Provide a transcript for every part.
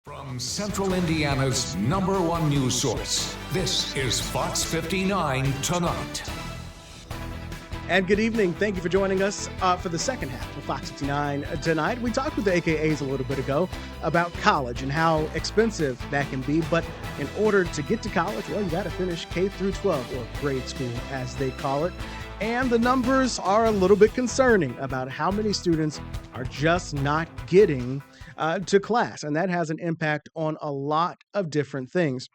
From Central Indiana's #1 news source, this is Fox 59 Tonight. And good evening. Thank you for joining us for the second half of Fox 59 Tonight. We talked with the AKAs a little bit ago about college and how expensive that can be. But in order to get to college, well, you got to finish K through 12, or grade school as they call it. And the numbers are a little bit concerning about how many students are just not getting to class. And that has an impact on a lot of different things.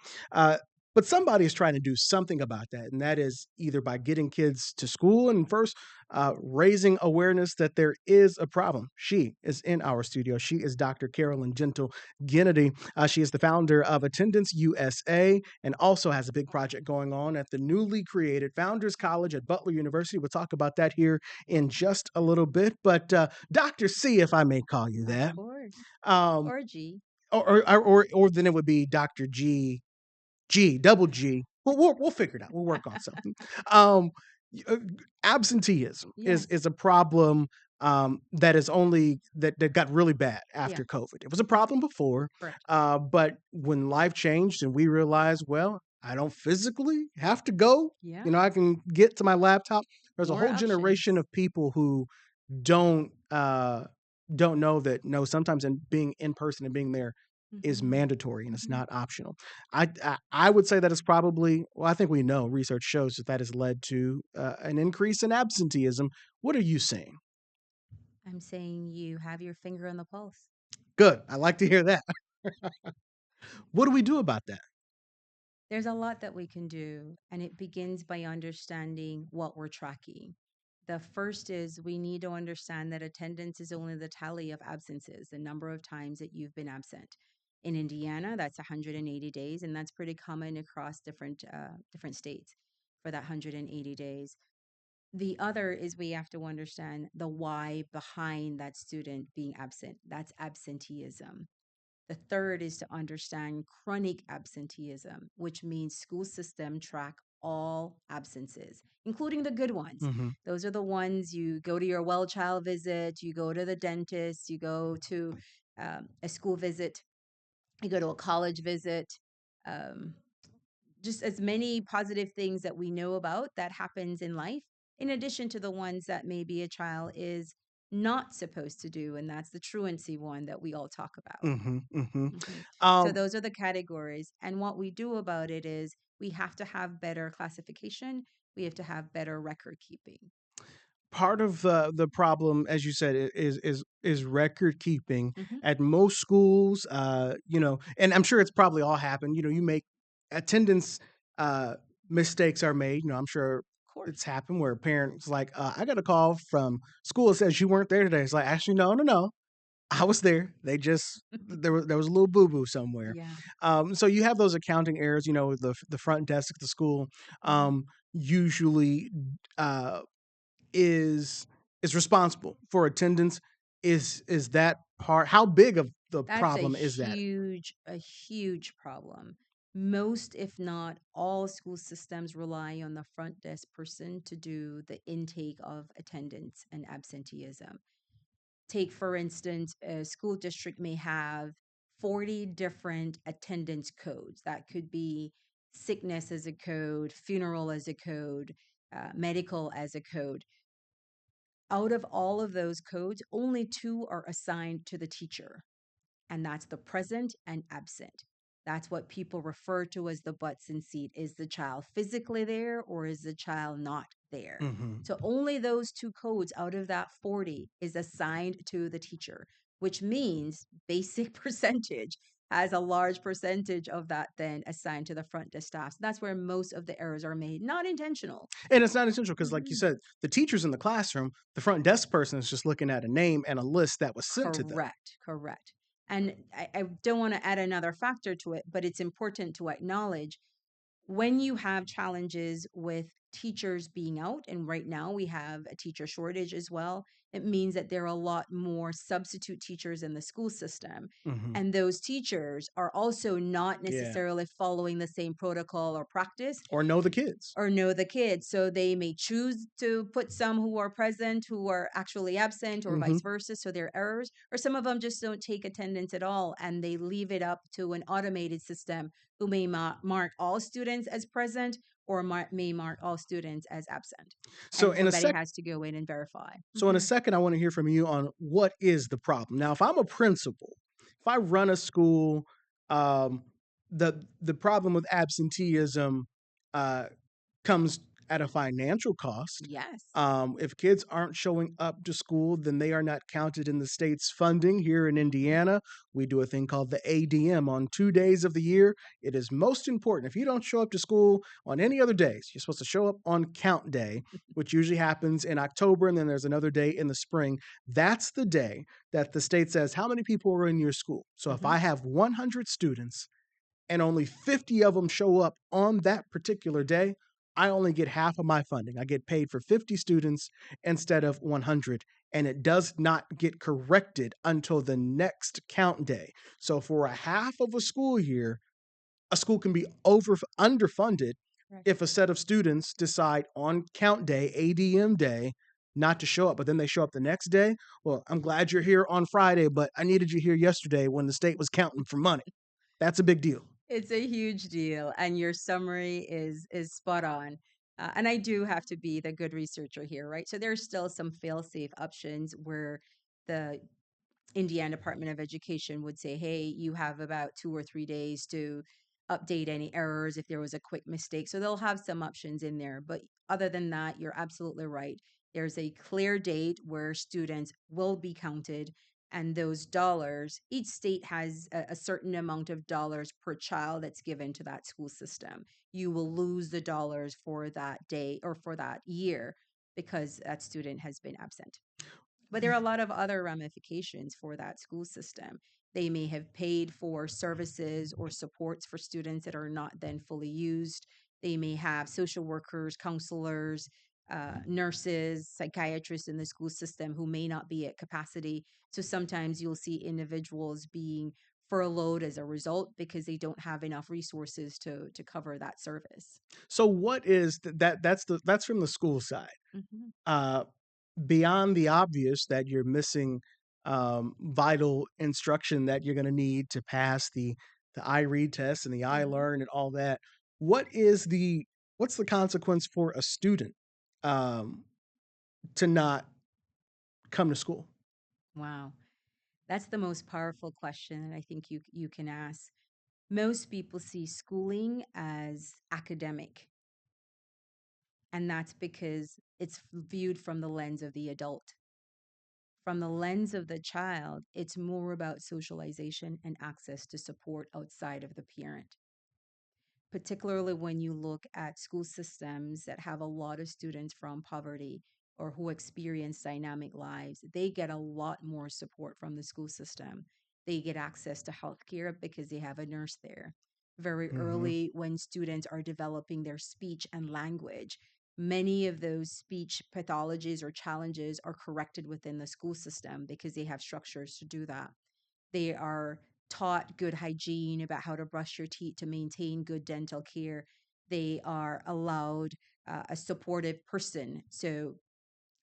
But somebody is trying to do something about that, and that is either by getting kids to school and first raising awareness that there is a problem. She is in our studio. She is Dr. Carolyn Gentle Kennedy. She is the founder of Attendance USA and also has a big project going on at the newly created Founders College at Butler University. We'll talk about that here in just a little bit. But Dr. C, if I may call you that, Of course. um, Or G. or then it would be Dr. Double G. We'll figure it out. We'll work on something. Um, Absenteeism Yes. is a problem that is only that got really bad after Yeah. COVID. It was a problem before, Correct. but when life changed and we realized, well, I don't physically have to go. Yeah. I can get to my laptop. There's a More whole generation options. of people who don't don't know that sometimes being in person and being there is Mhm. mandatory and it's Mhm. not optional. I would say that it's probably, well, I think we know research shows that has led to an increase in absenteeism. What are you seeing? I'm saying you have your finger on the pulse. Good. I like to hear that. What do we do about that? There's a lot that we can do, and it begins by understanding what we're tracking. The first is we need to understand that attendance is only the tally of absences, the number of times that you've been absent. In Indiana, that's 180 days, and that's pretty common across different states for that 180 days. The other is we have to understand the why behind that student being absent. That's absenteeism. The third is to understand chronic absenteeism, which means school system track all absences, including the good ones. Hmm. Those are the ones you go to your well child visit, you go to the dentist, you go to a school visit, you go to a college visit. Um, just as many positive things that we know about that happens in life, in addition to the ones that maybe a child is not supposed to do, and that's the truancy one that we all talk about. Hmm. Hmm. Mhm. So Um, those are the categories, and what we do about it is we have to have better classification, we have to have better record keeping. Part of the problem, as you said, is record keeping Hmm. at most schools. And I'm sure it's probably all happened. You make attendance mistakes are made. I'm sure Of course. it's happened where parents like, I got a call from school that says you weren't there today. It's like, actually, no, I was there. They just there was a little boo boo somewhere. Yeah. So you have those accounting errors. The front desk at the school Hmm. usually uh, is responsible for attendance. Is that part? How big of the That's problem is that? a huge problem. Most, if not all, school systems rely on the front desk person to do the intake of attendance and absenteeism. Take, for instance, a school district may have 40 different attendance codes. That could be sickness as a code, funeral as a code, medical as a code. Out of all of those codes, only two are assigned to the teacher, and that's the present and absent. That's what people refer to as the butts in seat. Is the child physically there or is the child not there? Hmm. So only those two codes out of that 40 is assigned to the teacher, which means basic percentage has a large percentage of that then assigned to the front desk staff. So that's where most of the errors are made, not intentional. And it's not essential because, like you Mhm. said, the teacher's in the classroom. The front desk person is just looking at a name and a list that was sent to them. Correct, correct. And I don't want to add another factor to it, but it's important to acknowledge when you have challenges with teachers being out, and right now we have a teacher shortage as well. It means that there are a lot more substitute teachers in the school system. Hmm. And those teachers are also not Yeah. necessarily following the same protocol or practice Or know the kids. or know the kids. So they may choose to put some who are present who are actually absent or Hmm. vice versa. So there are errors, or some of them just don't take attendance at all and they leave it up to an automated system who may mark all students as present or may mark all students as absent. So And in a somebody sec, has to go in and verify. so in a second, I want to hear from you on what is the problem. Now, if I'm a principal, if I run a school, um, the problem with absenteeism uh, comes at a financial cost. Yes. If kids aren't showing up to school, then they are not counted in the state's funding. Here in Mhm. Indiana, we do a thing called the ADM on 2 days of the year. It is most important. If you don't show up to school on any other days, you're supposed to show up on count day, which usually happens in October, and then there's another day in the spring. That's the day that the state says, how many people are in your school? So if Mhm. I have 100 students and only 50 of them show up on that particular day, I only get half of my funding. I get paid for 50 students instead of 100, and it does not get corrected until the next count day. So for a half of a school year, a school can be underfunded Correct. if a set of students decide on count day, ADM day, not to show up, but then they show up the next day. Well, I'm glad you're here on Friday, but I needed you here yesterday when the state was counting for money. That's a big deal. It's a huge deal, and your summary is spot on. And I do have to be the good researcher here, right? So there's still some fail-safe options where the Indiana Department of Education would say, hey, you have about 2 or 3 days to update any errors if there was a quick mistake. So they'll have some options in there. But other than that, you're absolutely right. There's a clear date where students will be counted, and those dollars, each state has a certain amount of dollars per child that's given to that school system. You will lose the dollars for that day or for that year because that student has been absent. But there are a lot of other ramifications for that school system. They may have paid for services or supports for students that are not then fully used. They may have social workers, counselors, nurses, psychiatrists in the school system who may not be at capacity. So sometimes you'll see individuals being furloughed as a result because they don't have enough resources to cover that service. So what is that? That's from the school side. Mhm. Uh, Beyond the obvious that you're missing vital instruction that you're going to need to pass the iRead test and the Mhm. iLearn and all that. What is the what's the consequence for a student um, to not come to school? Wow. That's the most powerful question that I think you can ask. Most people see schooling as academic, and that's because it's viewed from the lens of the adult. From the lens of the child, it's more about socialization and access to support outside of the parent, particularly when you look at school systems that have a lot of students from poverty or who experience dynamic lives. They get a lot more support from the school system. They get access to healthcare because they have a nurse there. Very Hmm. early, when students are developing their speech and language, many of those speech pathologies or challenges are corrected within the school system because they have structures to do that. They are taught good hygiene, about how to brush your teeth to maintain good dental care. They are allowed a supportive person. So,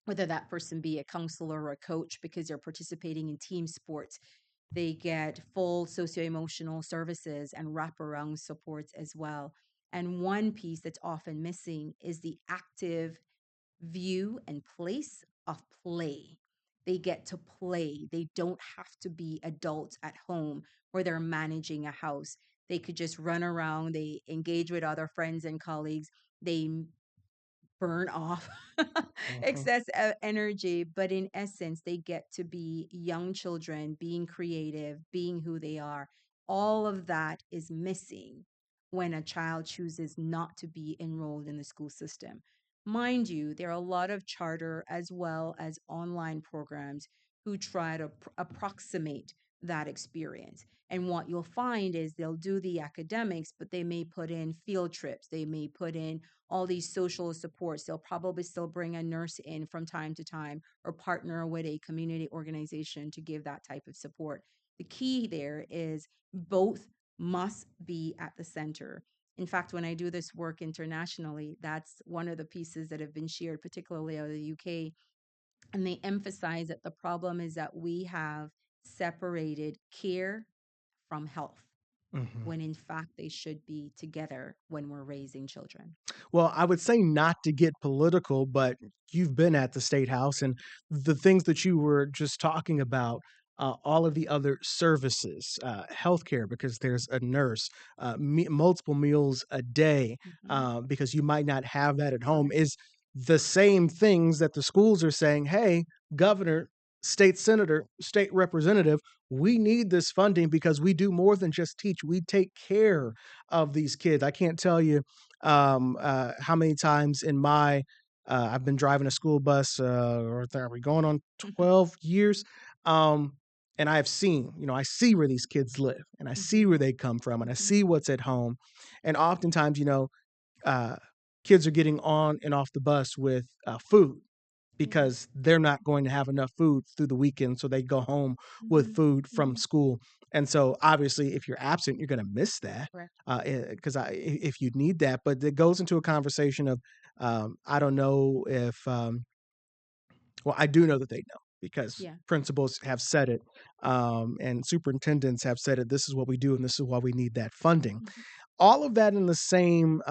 whether that person be a counselor or a coach because they're participating in team sports, they get full socio-emotional services and wraparound supports as well. And one piece that's often missing is the active view and place of play. They get to play. They don't have to be adults at home where they're managing a house. They could just run around, they engage with other friends and colleagues. They burn off Hmm. excess energy, but in essence, they get to be young children, being creative, being who they are. All of that is missing when a child chooses not to be enrolled in the school system. Mind you, there are a lot of charter as well as online programs who try to approximate that experience. And what you'll find is they'll do the academics, but they may put in field trips, they may put in all these social supports. They'll probably still bring a nurse in from time to time or partner with a community organization to give that type of support. The key there is both must be at the center. In fact, when I do this work internationally, that's one of the pieces that have been shared, particularly out of the UK. And they emphasize that the problem is that we have separated care from health, Mhm. when in fact they should be together when we're raising children. Well, I would say not to get political, but you've been at the State House and the things that you were just talking about, all of the other services, healthcare, because there's a nurse, multiple meals a day, Hmm. because you might not have that at home, Correct. is the same things that the schools are saying, hey, governor, state senator, state representative, we need this funding because we do more than just teach. We take care of these kids. I can't tell you how many times in my I've been driving a school bus, are we going on 12 years? Um, and I have seen, I see where these kids live and I see Hmm. where they come from and I Hmm. see what's at home. And oftentimes, uh, kids are getting on and off the bus with food Yeah. because they're not going to have enough food through the weekend. So they go home with Hmm. food from Hmm. school. And so obviously, if you're absent, you're going to miss that Correct. because if you need that. But it goes into a conversation of, I don't know if, well, I do know that they know because Yeah. principals have said it and superintendents have said it. This is what we do and this is why we need that funding. Hmm. All of that in the same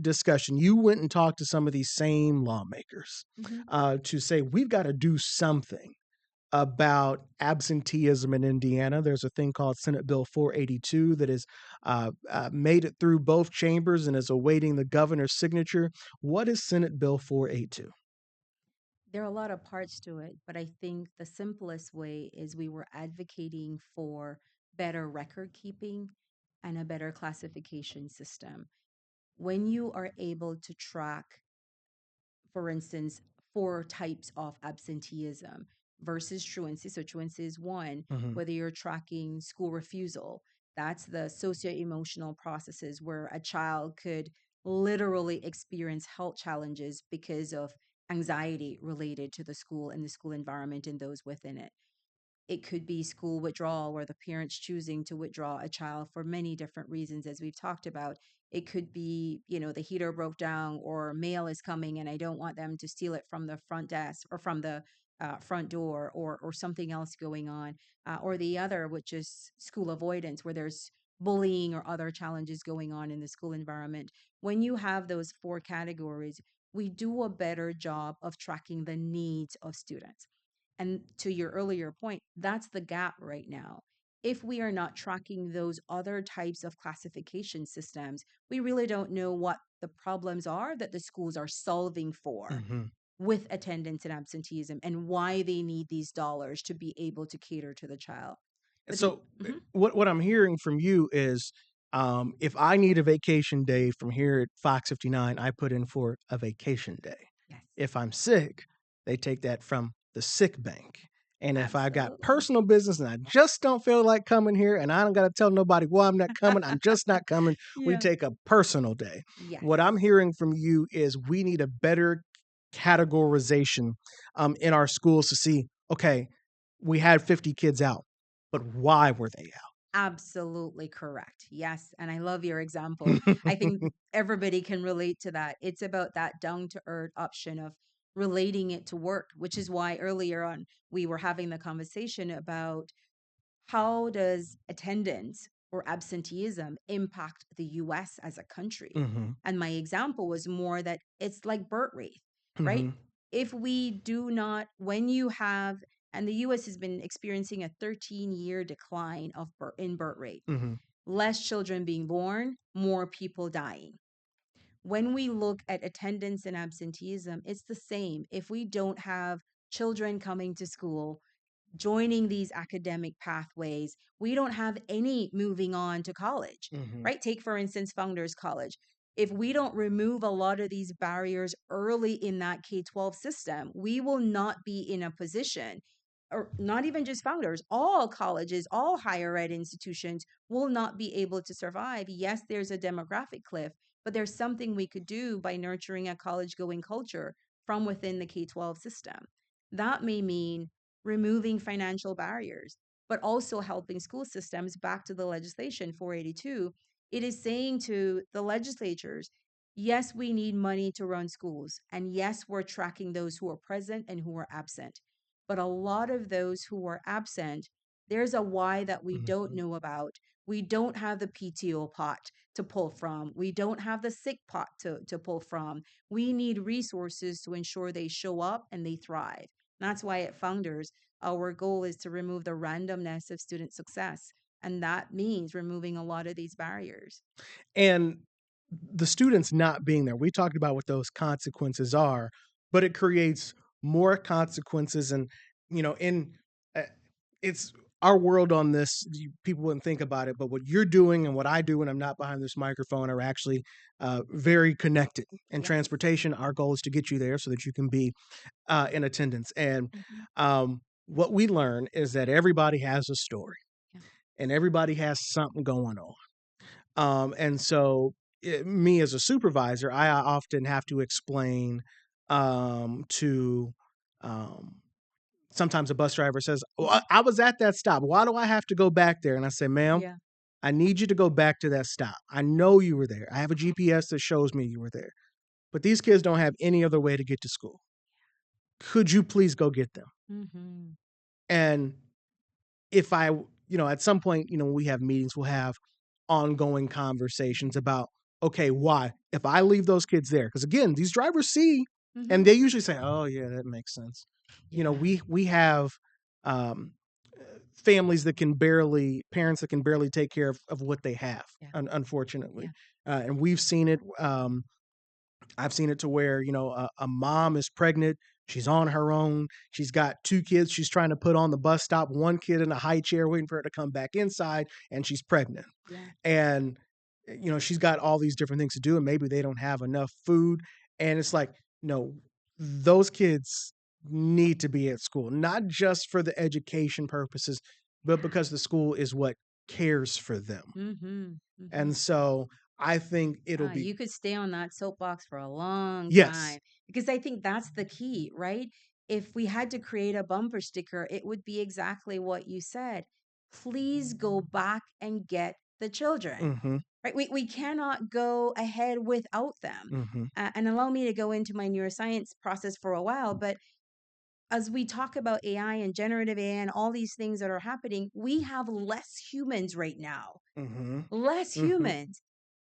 discussion. You went and talked to some of these same lawmakers Hmm. to say we've got to do something about absenteeism in Indiana. There's a thing called Senate Bill 482 that has made it through both chambers and is awaiting the governor's signature. What is Senate Bill 482? There are a lot of parts to it, but I think the simplest way is we were advocating for better record keeping and a better classification system. When you are able to track, for instance, four types of absenteeism versus truancy. So, truancy is one, Hmm. whether you're tracking school refusal, that's the socio emotional processes where a child could literally experience health challenges because of anxiety related to the school and the school environment and those within it. It could be school withdrawal, where the parents choosing to withdraw a child for many different reasons, as we've talked about. It could be, the heater broke down or mail is coming and I don't want them to steal it from the front desk or from the front door, or something else going on. Or the other, which is school avoidance, where there's bullying or other challenges going on in the school environment. When you have those four categories, we do a better job of tracking the needs of students. And to your earlier point, that's the gap right now. If we are not tracking those other types of classification systems, we really don't know what the problems are that the schools are solving for Hmm. with attendance and absenteeism, and why they need these dollars to be able to cater to the child. But So mhm, what I'm hearing from you is if I need a vacation day from here at Fox 59, I put in for a vacation day. yes, If I'm sick, they take that from the sick bank. And if I got absolutely. personal business and I just don't feel like coming here and I don't got to tell nobody why I'm not coming, I'm just not coming, we Yeah. take a personal day. Yes. What I'm hearing from you is we need a better categorization in our schools to see, okay, we had 50 kids out, but why were they Absolutely correct. Yes. And I love your example. out? I think everybody can relate to that. It's about that down to earth option of relating it to work, which is why earlier on we were having the conversation about how does attendance or absenteeism impact the US as a country? Hmm. And my example was more that it's like birth rate, right? Hmm. If we do not, when you have, and the US has been experiencing a 13-year decline of in birth rate, Hmm. less children being born, more people dying. When we look at attendance and absenteeism, it's the same. If we don't have children coming to school, joining these academic pathways, we don't have any moving on to college, Hmm. right? Take, for instance, Founders College. If we don't remove a lot of these barriers early in that K 12 system, we will not be in a position or not even just Founders, all colleges, all higher ed institutions will not be able to survive. Yes, there's a demographic cliff, but there's something we could do by nurturing a college going culture from within the K 12 system. That may mean removing financial barriers, but also helping school systems. Back to the legislation 482, it is saying to the legislatures, yes, we need money to run schools. And yes, we're tracking those who are present and who are absent. But a lot of those who are absent, there's a why that we don't Mhm. know about. We don't have the PTO pot to pull from. We don't have the sick pot to pull from. We need resources to ensure they show up and they thrive. That's why at Founders, our goal is to remove the randomness of student success. And that means removing a lot of these barriers. And the students not being there, we talked about what those consequences are, but it creates more consequences. And, in uh, it's our world on this, people wouldn't think about it, but what you're doing and what I do when I'm not behind this microphone are actually very connected. In Yes. transportation, our goal is to get you there so that you can be in attendance. And Hmm. what we learn is that everybody has a story Yeah. and everybody has something going on. And so, me as a supervisor, I often have to explain to sometimes a bus driver says, well, I was at that stop. Why do I have to go back there? And I say, ma'am, Yeah. I need you to go back to that stop. I know you were there. I have a GPS that shows me you were there. But these kids don't have any other way to get to school. Could you please go get them? Hmm. And if I, at some point, when we have meetings, we'll have ongoing conversations about, okay, why? If I leave those kids there, because again, these drivers see, Hmm. and they usually say, oh yeah, that makes sense. Yeah. We have um, families that can barely, parents that can barely take care of what they have, Yeah. unfortunately, Yeah. and we've seen it. I've seen it to where, a mom is pregnant. She's on her own. She's got two kids she's trying to put on the bus stop, one kid in a high chair waiting for her to come back inside, and she's pregnant. Yeah. And, she's got all these different things to do, and maybe they don't have enough food. And it's like, no, those kids need to be at school, not just for the education purposes, but because the school is what cares for them. Hmm. Hmm. And so I think it'll Ah, be, you could stay on that soapbox for a long yes. time because I think that's the key, right? If we had to create a bumper sticker, it would be exactly what you said. Please go back and get the children, Mhm. right? We cannot go ahead without them. Mhm. And allow me to go into my neuroscience process for a while, but as we talk about AI and generative AI and all these things that are happening, we have less humans right now, Mhm. less Mhm. humans.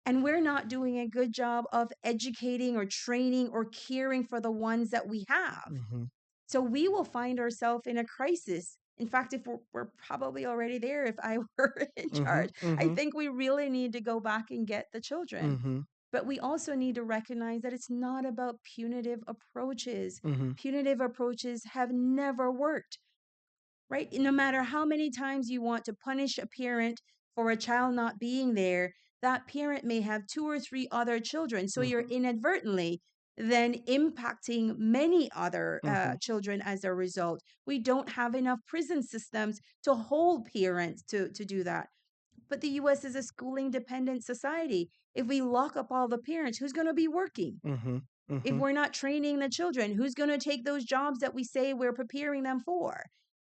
And we're not doing a good job of educating or training or caring for the ones that we have. Mhm. So we will find ourselves in a crisis. In fact, if we're probably already there, if I were in charge, Mhm. I Mhm. think we really need to go back and get the children. Mhm. But we also need to recognize that it's not about punitive approaches. Mhm. Punitive approaches have never worked, right? No matter how many times you want to punish a parent for a child not being there, that parent may have two or three other children. So you're Mhm. inadvertently then impacting many other Mhm. children as a result. We don't have enough prison systems to hold parents to do that. But the US is a schooling dependent society. If we lock up all the parents, who's going to be working? Mhm. If Mhm. we're not training the children, who's going to take those jobs that we say we're preparing them for?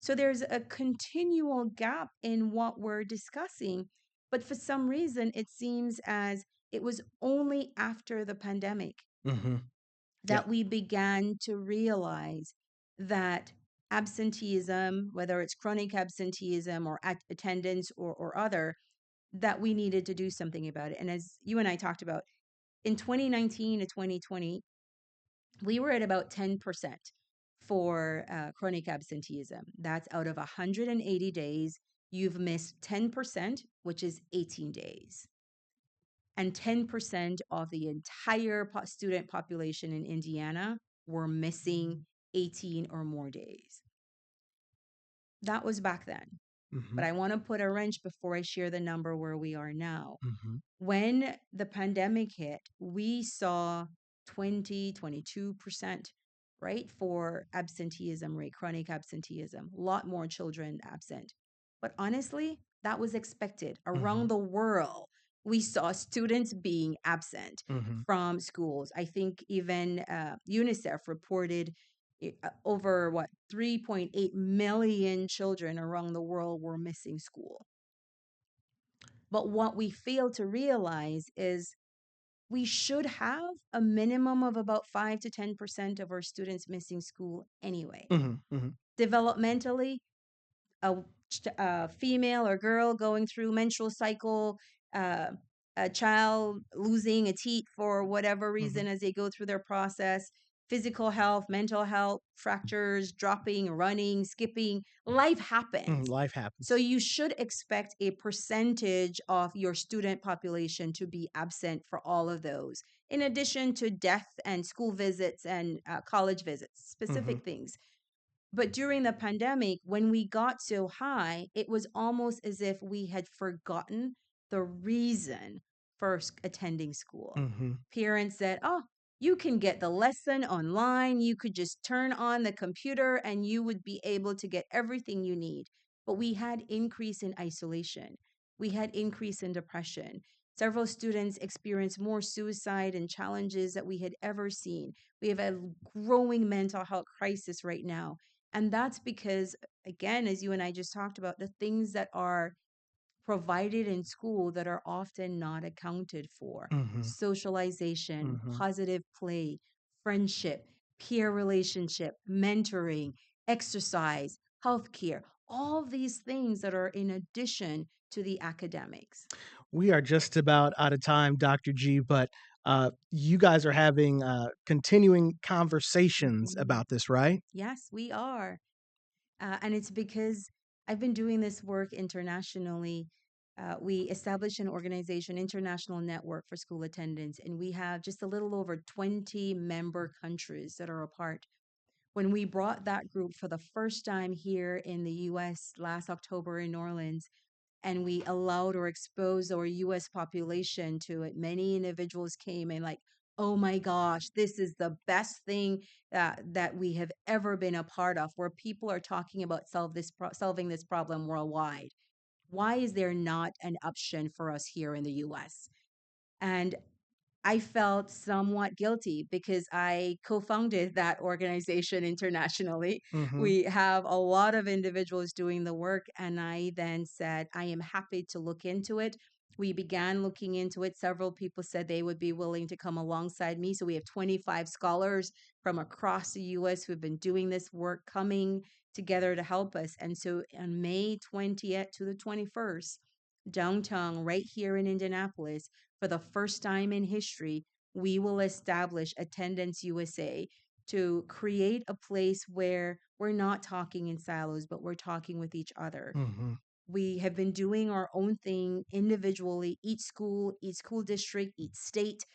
So there's a continual gap in what we're discussing. But for some reason, it seems as it was only after the pandemic Mhm. Yeah. that we began to realize that absenteeism, whether it's chronic absenteeism or attendance or other, that we needed to do something about it. And as you and I talked about, in 2019 to 2020, we were at about 10% for chronic absenteeism. That's out of 180 days, you've missed 10%, which is 18 days. And 10% of the entire student population in Indiana were missing 18 or more days. That was back then. But Mhm. I want to put a wrench before I share the number where we are now. Mhm. When the pandemic hit, we saw 20, 22% right? For absenteeism rate, chronic absenteeism, a lot more children absent. But honestly, that was expected. Mm-hmm. Around the world, we saw students being absent Mm-hmm. from schools. I think even UNICEF reported over what 3.8 million children around the world were missing school. But what we fail to realize is we should have a minimum of about 5 to 10% of our students missing school anyway. Mm-hmm. Mm-hmm. Developmentally, a, a female or girl going through menstrual cycle, uh, a child losing a teeth for whatever Mm-hmm. reason as they go through their process, physical health, mental health, fractures, dropping, running, skipping, life Mm-hmm. happens. Life So happens. you should expect a percentage of your student population to be absent for all of those, in addition to death and school visits and college visits, Mm-hmm. specific things. But during the pandemic, when we got so high, it was almost as if we had forgotten the reason for attending school. Mm-hmm. Parents said, oh, you can get the lesson online. You could just turn on the computer and you would be able to get everything you need. But we had increase in isolation. We had increase in depression. Several students experienced more suicide and challenges that we had ever seen. We have a growing mental health crisis right now, and that's because, again, as you and I just talked about, the things that are provided in school that are often not accounted for: Mm-hmm. socialization, Mm-hmm. positive play, friendship, peer relationship, mentoring, exercise, healthcare, all these things that are in addition to the academics. We are just about out of time, Dr. G, but you guys are having continuing conversations Mhm. about this, right? Yes, we are. And it's because I've been doing this work internationally. We established an organization, International Network for School Attendance, and we have just a little over 20 member countries that are a part. When we brought that group for the first time here in the US last October in New Orleans, and we allowed or exposed our US population to it, many individuals came and like, oh my gosh, this is the best thing that we have ever been a part of, where people are talking about solving this problem worldwide. Why is there not an option for us here in the US? And I felt somewhat guilty because I co founded that organization internationally. Mm-hmm. We have a lot of individuals doing the work, and I then said, I am happy to look into it. We began looking into it. Several people said they would be willing to come alongside me. So we have 25 scholars from across the US who have been doing this work coming together to help us. And so on May 20th to the 21st, downtown, right here in Indianapolis, for the first time in history, we will establish Attendance USA to create a place where we're not talking in silos, but we're talking with each other. Mm-hmm. We have been doing our own thing individually, each school district, each state,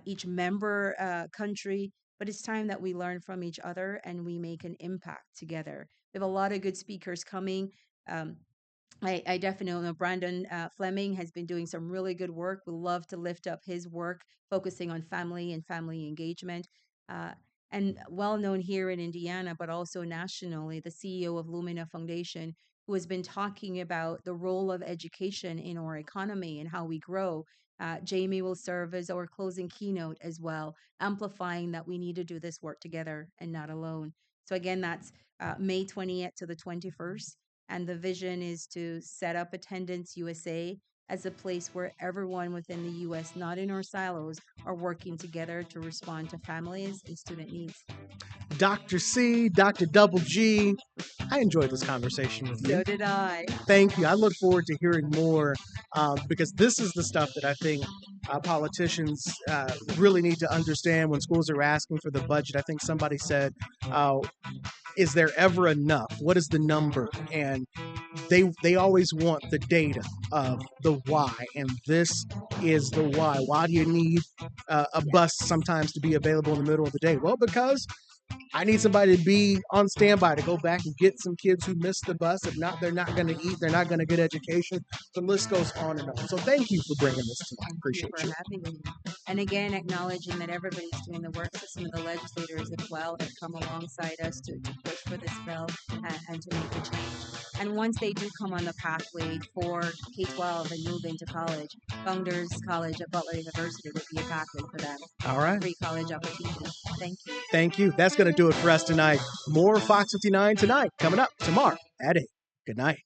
each member country. But it's time that we learn from each other and we make an impact together. We have a lot of good speakers coming. Um, I definitely know Brandon Fleming has been doing some really good work. We love to lift up his work, focusing on family and family engagement. Uh, and well known here in Indiana, but also nationally, the CEO of Lumina Foundation, who has been talking about the role of education in our economy and how we grow. Jamie will serve as our closing keynote as well, amplifying that we need to do this work together and not alone. So, again, that's May 20th to the 21st. And the vision is to set up Attendance USA as a place where everyone within the US, not in our silos, are working together to respond to families and student needs. Dr. C, Dr. Double G, I enjoyed this conversation with you. So did I. Thank you. I look forward to hearing more because this is the stuff that I think politicians really need to understand when schools are asking for the budget. I think somebody said, uh, is there ever enough? What is the number? And they always want the data of the why, and this is the why. Why do you need a bus sometimes to be available in the middle of the day? Well, because I need somebody to be on standby to go back and get some kids who missed the bus. If not, they're not going to eat. They're not going to get education. The list goes on and on. So thank you for bringing this tonight. Thank you Appreciate for you. having me. And again, acknowledging that everybody's doing the work. So some of the legislators as well have come alongside us to push for this bill and to make the change. And once they do come on the pathway for K-12 and move into college, Founders College at Butler University would be a pathway for them. All right. Free college opportunity. Thank you. Thank you. That's going to do it for us tonight. More Fox 59 tonight, coming up tomorrow at 8. Good night.